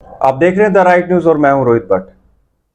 आप देख रहे हैं द राइट न्यूज और मैं हूं Rohit Bhatt.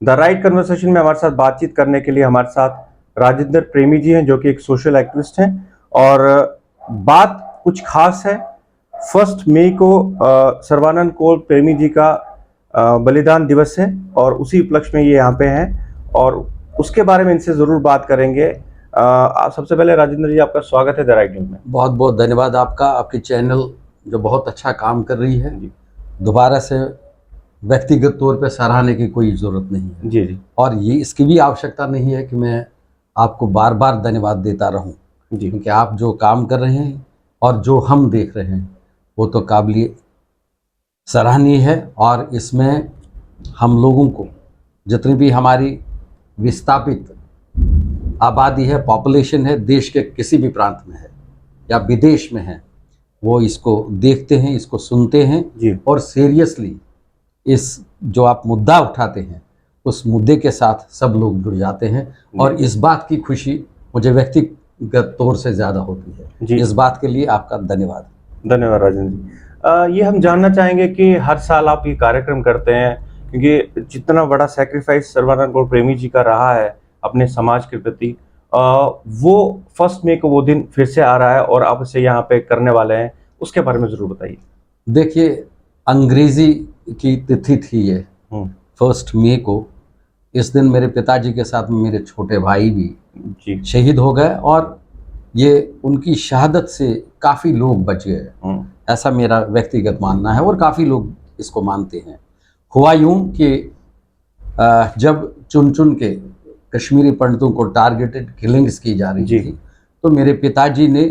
The right conversation में हमारे साथ बातचीत करने के लिए हमारे साथ राजेंद्र प्रेमी जी हैं, जो कि एक सोशल एक्टिविस्ट हैं। और बात कुछ खास है। 1 मई को सर्बानंद कौर प्रेमी जी का बलिदान दिवस है और उसी उपलक्ष्य में ये यहाँ पे हैं और उसके बारे में इनसे जरूर बात करेंगे। सबसे पहले राजेंद्र जी, आपका स्वागत है द राइट न्यूज में। बहुत बहुत धन्यवाद आपका। आपकी चैनल जो बहुत अच्छा काम कर रही है, दोबारा से व्यक्तिगत तौर पे सराहने की कोई ज़रूरत नहीं है। जी जी। और ये इसकी भी आवश्यकता नहीं है कि मैं आपको बार बार धन्यवाद देता रहूं, जी। क्योंकि आप जो काम कर रहे हैं और जो हम देख रहे हैं वो तो काबिल सराहनीय है। और इसमें हम लोगों को, जितनी भी हमारी विस्थापित आबादी है, पॉपुलेशन है, देश के किसी भी प्रांत में है या विदेश में है, वो इसको देखते हैं, इसको सुनते हैं जी। और सीरियसली इस जो आप मुद्दा उठाते हैं उस मुद्दे के साथ सब लोग जुड़ जाते हैं। और इस बात की खुशी मुझे व्यक्तिगत तौर से ज़्यादा होती है। जी। इस बात के लिए आपका धन्यवाद। धन्यवाद राजेंद्र जी। ये हम जानना चाहेंगे कि हर साल आप ये कार्यक्रम करते हैं, क्योंकि जितना बड़ा सेक्रीफाइस सर्बानंद कौर प्रेमी जी का रहा है अपने समाज के प्रति, वो 1 मई को वो दिन फिर से आ रहा है और आप इसे यहाँ पे करने वाले हैं, उसके बारे में जरूर बताइए। देखिए, अंग्रेजी की तिथि थी ये 1 मई को। इस दिन मेरे पिताजी के साथ में मेरे छोटे भाई भी जी। शहीद हो गए और ये उनकी शहादत से काफ़ी लोग बच गए, ऐसा मेरा व्यक्तिगत मानना है और काफ़ी लोग इसको मानते हैं। हुआ यूं कि जब चुन चुन के कश्मीरी पंडितों को टारगेटेड किलिंग्स की जा रही थी, तो मेरे पिताजी ने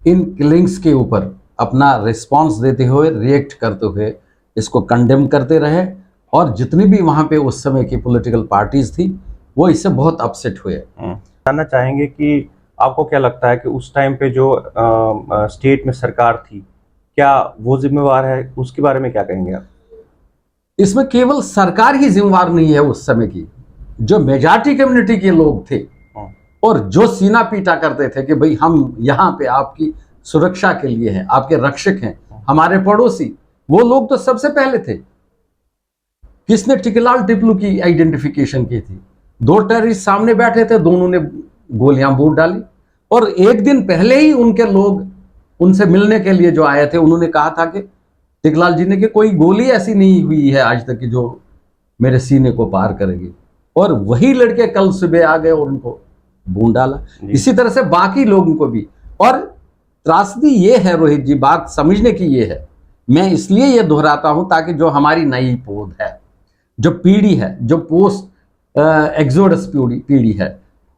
इन किलिंग्स के ऊपर अपना रिस्पांस देते हुए, रिएक्ट करते हुए इसको कंडेम करते रहे। और जितनी भी वहाँ पे उस समय की पॉलिटिकल पार्टीज थी वो इससे बहुत अपसेट हुए। जानना चाहेंगे कि आपको क्या लगता है कि उस टाइम पे जो स्टेट में सरकार थी, क्या वो जिम्मेवार है? उसके बारे में क्या कहेंगे आप? इसमें केवल सरकार ही जिम्मेवार नहीं है, उस समय की जो मेजॉरिटी कम्युनिटी के लोग थे और जो सीना पीटा करते थे कि भाई हम यहाँ पे आपकी सुरक्षा के लिए हैं, आपके रक्षक हैं, हमारे पड़ोसी, वो लोग तो सबसे पहले थे। किसने टिकलाल टिपलू की आइडेंटिफिकेशन की थी? 2 टेररिस्ट सामने बैठे थे, दोनों ने गोलियां बूट डाली। और एक दिन पहले ही उनके लोग उनसे मिलने के लिए जो आए थे, उन्होंने कहा था कि टिकलाल जी ने कि कोई गोली ऐसी नहीं हुई है आज तक कि जो मेरे सीने को पार करेगी। और वही लड़के कल सुबह आ गए और उनको बूंद डाला। इसी तरह से बाकी लोगों को भी। और त्रासदी ये है रोहित जी, बात समझने की ये है, मैं इसलिए ये दोहराता हूं ताकि जो हमारी नई पौध है, जो पीढ़ी है, जो पोस्ट एक्सोडस पीढ़ी है,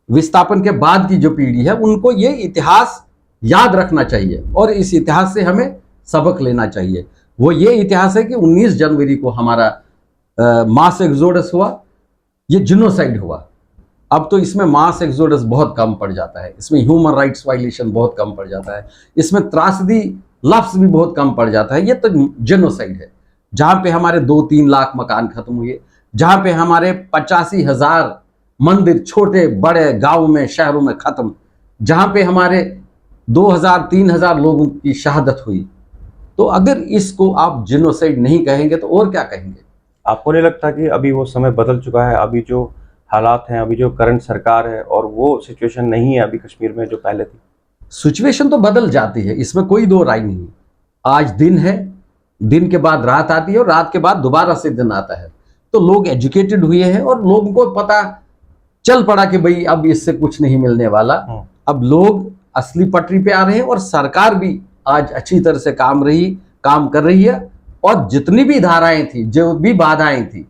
विस्थापन के बाद की जो पीढ़ी है, उनको ये इतिहास याद रखना चाहिए और इस इतिहास से हमें सबक लेना चाहिए। वो ये इतिहास है कि 19 जनवरी को हमारा मास एक्सोडस हुआ, ये जिनोसाइड हुआ। अब तो इसमें मास एक्सोडस बहुत कम पड़ जाता है, इसमें ह्यूमन राइट्स वायलेशन बहुत कम पड़ जाता है, इसमें त्रासदी लफ्ज भी बहुत कम पड़ जाता है। ये तो जेनोसाइड है, जहां पे हमारे 2-3 लाख मकान खत्म हुए, जहां पे हमारे 85,000 मंदिर छोटे बड़े गांव में, शहरों में खत्म, जहां पे हमारे 2,000-3,000 लोगों की शहादत हुई। तो अगर इसको आप जेनोसाइड नहीं कहेंगे तो और क्या कहेंगे? आपको नहीं लगता कि अभी वो समय बदल चुका है? अभी जो हालात हैं, अभी जो करंट सरकार है, और वो सिचुएशन नहीं है अभी कश्मीर में जो पहले थी? सिचुएशन तो बदल जाती है, इसमें कोई दो राय नहीं। आज दिन है, दिन के बाद रात आती है और रात के बाद दोबारा से दिन आता है। तो लोग एजुकेटेड हुए हैं और लोगों को पता चल पड़ा कि भाई अब इससे कुछ नहीं मिलने वाला। अब लोग असली पटरी पे आ रहे हैं और सरकार भी आज अच्छी तरह से काम कर रही है। और जितनी भी धाराएं थी, जो भी बाधाएं थी,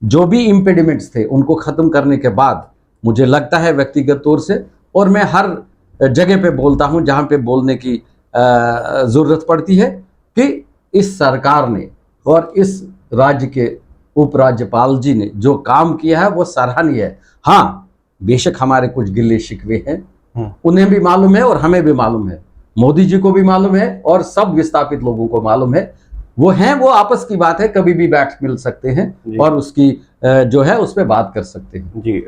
जो भी इम्पेडिमेंट्स थे, उनको खत्म करने के बाद मुझे लगता है व्यक्तिगत तौर से, और मैं हर जगह पे बोलता हूं जहां पे बोलने की जरूरत पड़ती है, कि इस सरकार ने और इस राज्य के उपराज्यपाल जी ने जो काम किया है वो सराहनीय है। हाँ, बेशक हमारे कुछ गिले शिकवे हैं, उन्हें भी मालूम है और हमें भी मालूम है, मोदी जी को भी मालूम है और सब विस्थापित लोगों को मालूम है। वो आपस की बात है, कभी भी बैठ मिल सकते हैं और उसकी जो है उस पर बात कर सकते हैं। जी।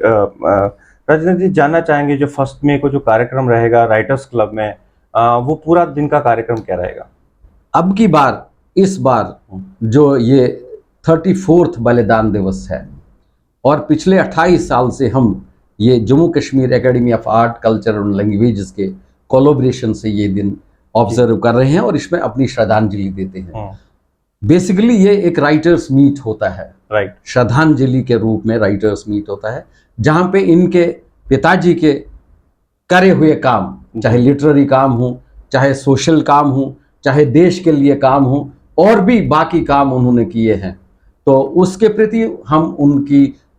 राजेंद्र जी, जानना चाहेंगे जो 1 मई को जो कार्यक्रम रहेगा राइटर्स क्लब में, वो पूरा दिन का कार्यक्रम क्या रहेगा? अब की बार, इस बार जो ये 34th बलिदान दिवस है। और पिछले 28 साल से हम ये Jammu Kashmir academy of art culture और लैंग्वेजेस के कोलैबोरेशन से ये दिन ऑब्जर्व कर रहे हैं और इसमें अपनी श्रद्धांजलि देते हैं। बेसिकली ये एक राइटर्स मीट होता है, राइट, श्रद्धांजलि के रूप में राइटर्स मीट होता है, जहाँ पे इनके पिताजी के करे हुए काम, चाहे लिटरेरी काम हो, चाहे सोशल काम हो, चाहे देश के लिए काम हो, और भी बाकी काम उन्होंने किए हैं, तो उसके प्रति हम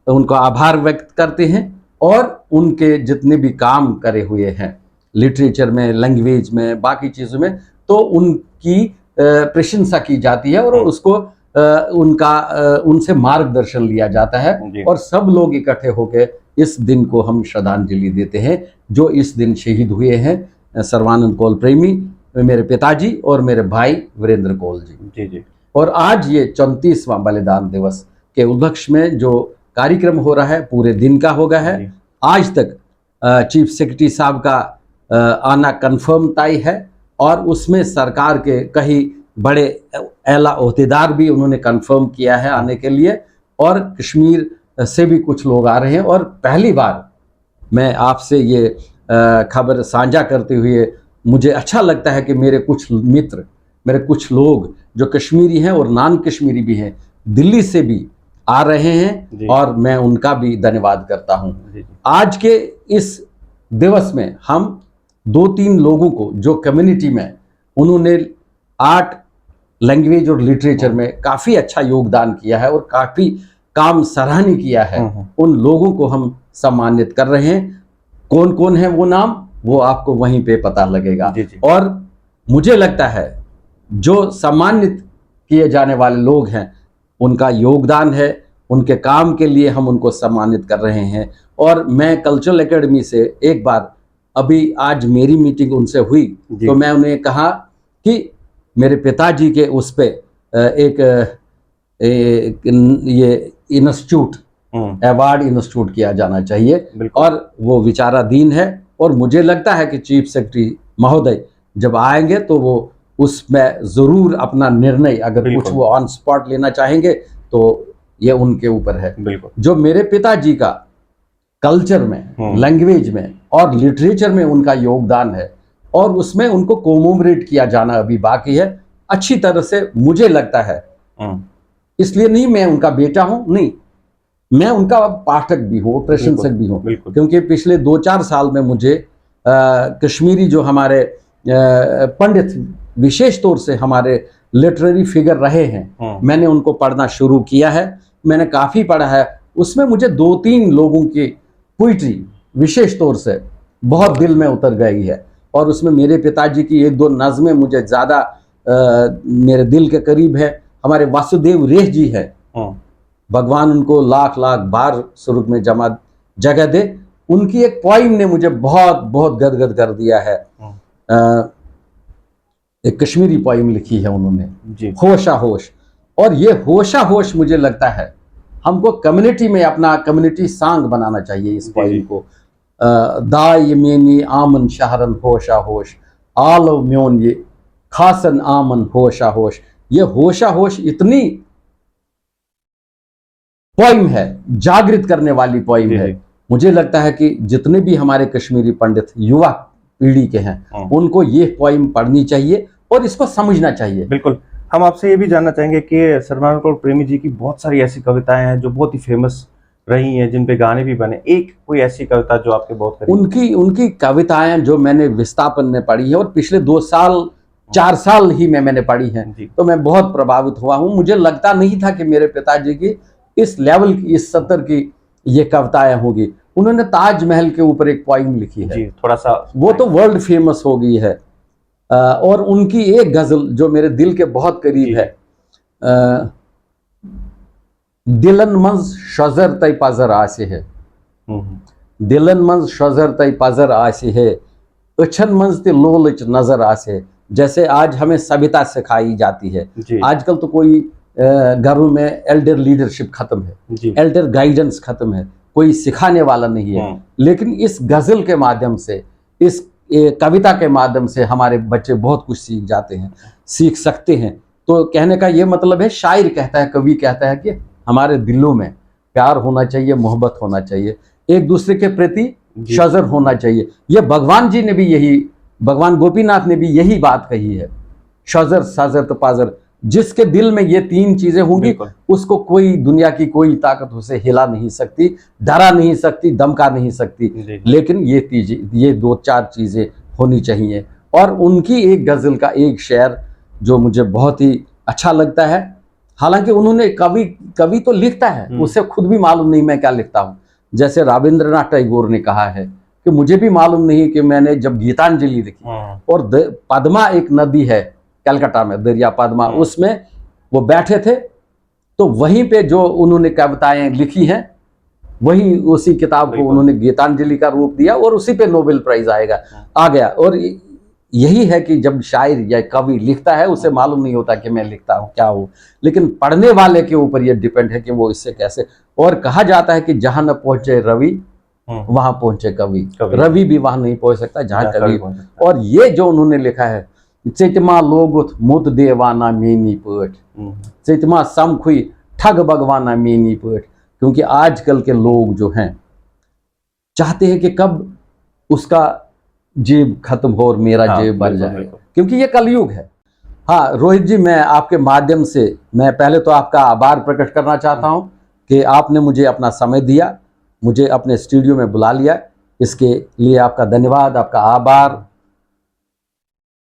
उनका आभार व्यक्त करते हैं। और उनके जितने भी काम करे हुए हैं लिटरेचर में, लैंग्वेज में, बाकी चीज़ों में, तो उनकी प्रशंसा की जाती है और उसको उनसे मार्गदर्शन लिया जाता है। और सब लोग इकट्ठे होकर इस दिन को हम श्रद्धांजलि देते हैं, जो इस दिन शहीद हुए हैं सर्वानंद कौल प्रेमी, मेरे पिताजी और मेरे भाई वीरेंद्र कौल जी। जी। और आज ये 34वां बलिदान दिवस के उपलक्ष्य में जो कार्यक्रम हो रहा है पूरे दिन का होगा है। आज तक चीफ सेक्रेटरी साहब का आना कंफर्म तय है और उसमें सरकार के कई बड़े आला ओहदेदार भी उन्होंने कंफर्म किया है आने के लिए, और कश्मीर से भी कुछ लोग आ रहे हैं। और पहली बार मैं आपसे ये खबर साझा करते हुए मुझे अच्छा लगता है कि मेरे कुछ मित्र, मेरे कुछ लोग जो कश्मीरी हैं और नॉन कश्मीरी भी हैं, दिल्ली से भी आ रहे हैं और मैं उनका भी धन्यवाद करता हूं। आज के इस दिवस में हम 2-3 लोगों को जो कम्युनिटी में उन्होंने आर्ट, लैंग्वेज और लिटरेचर में काफ़ी अच्छा योगदान किया है और काफ़ी काम सराहनीय किया है, उन लोगों को हम सम्मानित कर रहे हैं। कौन कौन है वो नाम, वो आपको वहीं पे पता लगेगा। और मुझे लगता है जो सम्मानित किए जाने वाले लोग हैं, उनका योगदान है, उनके काम के लिए हम उनको सम्मानित कर रहे हैं। और मैं कल्चरल एकेडमी से एक बार, अभी आज मेरी मीटिंग उनसे हुई तो मैं उन्हें कहा कि मेरे पिताजी के उस पे एक ये इंस्टीट्यूट, अवार्ड इंस्टीट्यूट किया जाना चाहिए, और वो विचाराधीन है। और मुझे लगता है कि चीफ सेक्रेटरी महोदय जब आएंगे तो वो उसमें ज़रूर अपना निर्णय, अगर कुछ वो ऑन स्पॉट लेना चाहेंगे तो ये उनके ऊपर है। जो मेरे पिताजी का कल्चर में, लैंग्वेज में और लिटरेचर में उनका योगदान है, और उसमें उनको कोमोमरेट किया जाना अभी बाकी है अच्छी तरह से, मुझे लगता है। इसलिए नहीं मैं उनका बेटा हूं, नहीं, मैं उनका पाठक भी हूँ, प्रशंसक भी हूँ, क्योंकि पिछले 2-4 साल में मुझे कश्मीरी जो हमारे पंडित, विशेष तौर से हमारे लिटरेरी फिगर रहे हैं, मैंने उनको पढ़ना शुरू किया है। मैंने काफ़ी पढ़ा है, उसमें मुझे 2-3 लोगों की पोइट्री विशेष तौर से बहुत दिल में उतर गई है, और उसमें मेरे पिताजी की 1-2 नज़में मुझे ज़्यादा मेरे दिल के करीब है। हमारे वासुदेव रेह जी है, भगवान उनको लाख लाख बार स्वर्ग में जगह दे, उनकी एक पोइम ने मुझे बहुत बहुत गदगद कर दिया है। एक कश्मीरी पोइम लिखी है उन्होंने, होशा होश, और ये होशा होश मुझे लगता है हमको कम्युनिटी में अपना कम्युनिटी सॉन्ग बनाना चाहिए इस पोइम को। दाय मेनी आमन शहरन होशा होश, आलो म्योन ये खासन आमन होशा होश। ये होशा होश इतनी पोइम है, जागृत करने वाली पोइम है। मुझे लगता है कि जितने भी हमारे कश्मीरी पंडित युवा पीढ़ी के हैं, उनको ये पोइम पढ़नी चाहिए और इसको समझना चाहिए। बिल्कुल। हम आपसे ये भी जानना चाहेंगे कि सर्वानंद कौल प्रेमी जी की बहुत सारी ऐसी कविताएं हैं जो बहुत ही फेमस रही हैं, जिन पे गाने भी बने। एक कोई ऐसी कविता जो आपके बहुत करीब? उनकी कविताएं जो मैंने विस्थापन में पढ़ी है और पिछले 2-4 साल ही मैंने पढ़ी हैं, तो मैं बहुत प्रभावित हुआ हूँ। मुझे लगता नहीं था कि मेरे पिताजी की इस लेवल की, इस स्तर की ये कविताएं होगी। उन्होंने ताजमहल के ऊपर एक पोइम लिखी है, थोड़ा सा वो तो वर्ल्ड फेमस हो गई है। और उनकी एक गजल जो मेरे दिल के बहुत करीब है, दिलन मंज शजर तय पजर आसे है, दिलन मंज शजर तय पजर आसे है, अछन मंज ते लोलच नजर आसे। जैसे आज हमें सभ्यता सिखाई जाती है, आजकल तो कोई घरों में एल्डर लीडरशिप खत्म है, एल्डर गाइडेंस खत्म है, कोई सिखाने वाला नहीं है। लेकिन इस गजल के माध्यम से, इस कविता के माध्यम से हमारे बच्चे बहुत कुछ सीख जाते हैं, सीख सकते हैं। तो कहने का ये मतलब है, शायर कहता है, कवि कहता है कि हमारे दिलों में प्यार होना चाहिए, मोहब्बत होना चाहिए, एक दूसरे के प्रति शजर होना चाहिए। ये भगवान जी ने भी यही, भगवान गोपीनाथ ने भी यही बात कही है, शजर साजर तो पाजर। जिसके दिल में ये तीन चीजें होंगी उसको कोई दुनिया की कोई ताकत उसे हिला नहीं सकती, डरा नहीं सकती, धमका नहीं सकती। लेकिन ये दो चार चीजें होनी चाहिए। और उनकी एक गजल का एक शेर जो मुझे बहुत ही अच्छा लगता है, हालांकि उन्होंने कवि तो लिखता है, उसे खुद भी मालूम नहीं मैं क्या लिखता हूं। जैसे रविंद्रनाथ टैगोर ने कहा है कि मुझे भी मालूम नहीं कि मैंने जब गीतांजलि लिखी, और पद्मा एक नदी है कलकत्ता में, दरिया पद्मा, उसमें वो बैठे थे, तो वहीं पे जो उन्होंने कविताएं लिखी हैं वही उसी किताब को उन्होंने गीतांजलि का रूप दिया, और उसी पे नोबेल प्राइज आ गया। और यही है कि जब शायर या कवि लिखता है उसे मालूम नहीं होता कि मैं लिखता हूँ क्या हूँ, लेकिन पढ़ने वाले के ऊपर यह डिपेंड है कि वो इससे कैसे। और कहा जाता है कि जहां न पहुंचे रवि वहां पहुंचे कवि, रवि भी वहां नहीं पहुंच सकता जहां कवि। और ये जो उन्होंने लिखा है, चितमा लोगुत मुद देवाना मेनी पट, चितमा समखुई ठग भगवाना मेनी पट। क्योंकि आजकल के लोग जो हैं चाहते हैं कि कब उसका जेब खत्म हो और मेरा जेब भर जाए, क्योंकि ये कलयुग है। हाँ रोहित जी, मैं आपके माध्यम से मैं पहले तो आपका आभार प्रकट करना चाहता हूं कि आपने मुझे अपना समय दिया, मुझे अपने स्टूडियो में बुला लिया, इसके लिए आपका धन्यवाद, आपका आभार।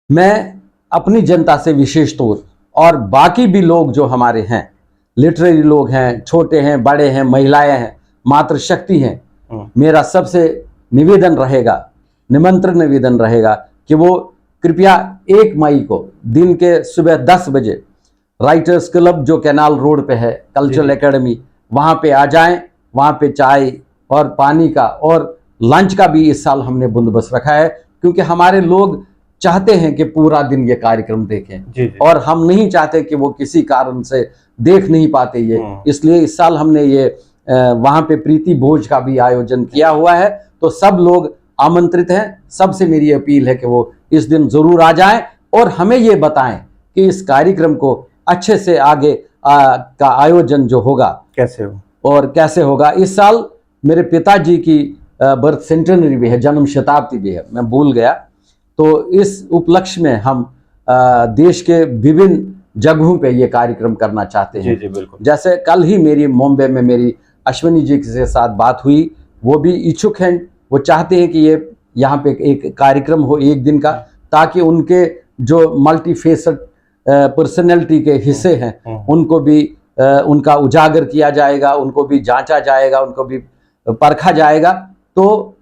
मैं अपनी जनता से विशेष तौर, और बाकी भी लोग जो हमारे हैं, लिटरेरी लोग हैं, छोटे हैं, बड़े हैं, महिलाएं हैं, मातृशक्ति हैं, मेरा सबसे निवेदन रहेगा, निमंत्रण निवेदन रहेगा कि वो कृपया 1 मई को दिन के सुबह 10 बजे राइटर्स क्लब जो कैनाल रोड पे है, कल्चरल एकेडमी, वहाँ पे आ जाएं। वहाँ पे चाय और पानी का और लंच का भी इस साल हमने बंदोबस्त रखा है, क्योंकि हमारे लोग चाहते हैं कि पूरा दिन ये कार्यक्रम देखें, और हम नहीं चाहते कि वो किसी कारण से देख नहीं पाते ये। इसलिए इस साल हमने ये वहाँ पे प्रीति भोज का भी आयोजन किया हुआ है। तो सब लोग आमंत्रित हैं। सबसे मेरी अपील है कि वो इस दिन जरूर आ जाएं और हमें ये बताएं कि इस कार्यक्रम को अच्छे से आगे का आयोजन जो होगा कैसे होगा। इस साल मेरे पिताजी की बर्थ सेंटेनरी भी है, जन्म शताब्दी भी है, मैं भूल गया। तो इस उपलक्ष्य में हम देश के विभिन्न जगहों पे ये कार्यक्रम करना चाहते हैं। जी बिल्कुल। जैसे कल ही मेरी मुंबई में मेरी अश्विनी जी के साथ बात हुई, वो भी इच्छुक हैं, वो चाहते हैं कि ये यहाँ पे एक कार्यक्रम हो 1 दिन का, ताकि उनके जो मल्टीफेसेड पर्सनैलिटी के हिस्से हैं उनको भी उनका उजागर किया जाएगा, उनको भी जांचा जाएगा, उनको भी परखा जाएगा। तो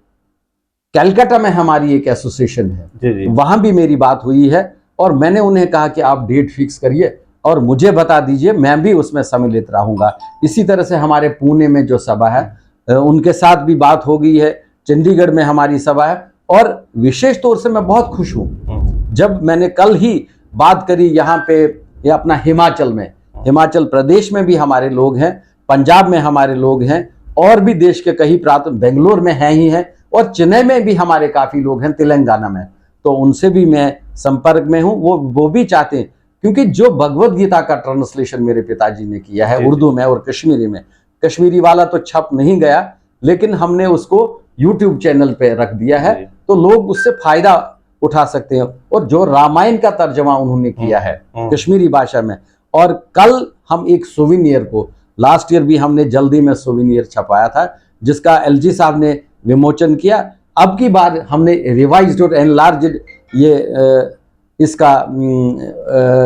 कलकत्ता में हमारी एक एसोसिएशन है, वहां भी मेरी बात हुई है, और मैंने उन्हें कहा कि आप डेट फिक्स करिए और मुझे बता दीजिए, मैं भी उसमें सम्मिलित रहूंगा। इसी तरह से हमारे पुणे में जो सभा है उनके साथ भी बात हो गई है, चंडीगढ़ में हमारी सभा है। और विशेष तौर से मैं बहुत खुश हूं, जब मैंने कल ही बात करी यहाँ पे ये अपना हिमाचल में, हिमाचल प्रदेश में भी हमारे लोग हैं, पंजाब में हमारे लोग हैं, और भी देश के कई प्रांत, बेंगलोर में हैं ही हैं, और चेन्नई में भी हमारे काफी लोग हैं, तेलंगाना में। तो उनसे भी मैं संपर्क में हूं। वो भी चाहते हैं, क्योंकि जो भगवत गीता का ट्रांसलेशन मेरे पिताजी ने किया है उर्दू में और कश्मीरी में, कश्मीरी वाला तो छप नहीं गया, लेकिन हमने उसको यूट्यूब चैनल पे रख दिया है, तो लोग उससे फायदा उठा सकते हैं। और जो रामायण का तर्जमा उन्होंने किया है कश्मीरी भाषा में, और कल हम एक सोविनियर को, लास्ट ईयर भी हमने जल्दी में सोविनियर छपाया था, जिसका एलजी साहब ने विमोचन किया। अब की बार हमने रिवाइज्ड और एनलार्ज्ड ये इसका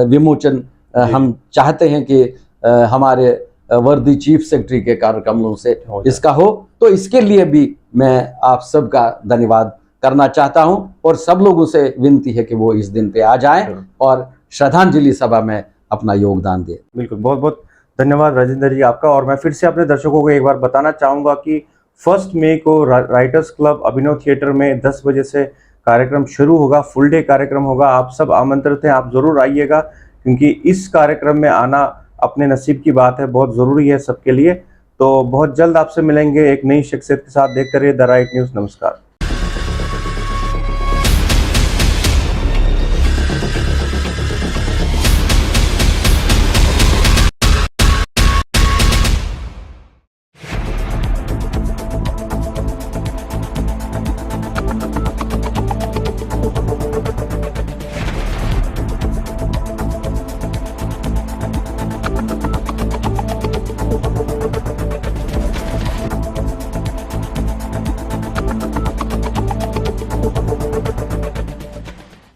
विमोचन हम चाहते हैं कि हमारे वर्दी चीफ सेक्रेटरी के कार्यक्रमों से इसका हो। तो इसके लिए भी मैं आप सबका धन्यवाद करना चाहता हूं, और सब लोगों से विनती है कि वो इस दिन पे आ जाएं और श्रद्धांजलि सभा में अपना योगदान दें। बिल्कुल, बहुत बहुत धन्यवाद राजेंद्र जी आपका। और मैं फिर से अपने दर्शकों को एक बार बताना चाहूँगा कि 1 मई को राइटर्स क्लब अभिनव थिएटर में 10 बजे से कार्यक्रम शुरू होगा, फुल डे कार्यक्रम होगा। आप सब आमंत्रित हैं, आप ज़रूर आइएगा, क्योंकि इस कार्यक्रम में आना अपने नसीब की बात है, बहुत ज़रूरी है सबके लिए। तो बहुत जल्द आपसे मिलेंगे एक नई शख्सियत के साथ। देखते रहिए द राइट न्यूज़। नमस्कार।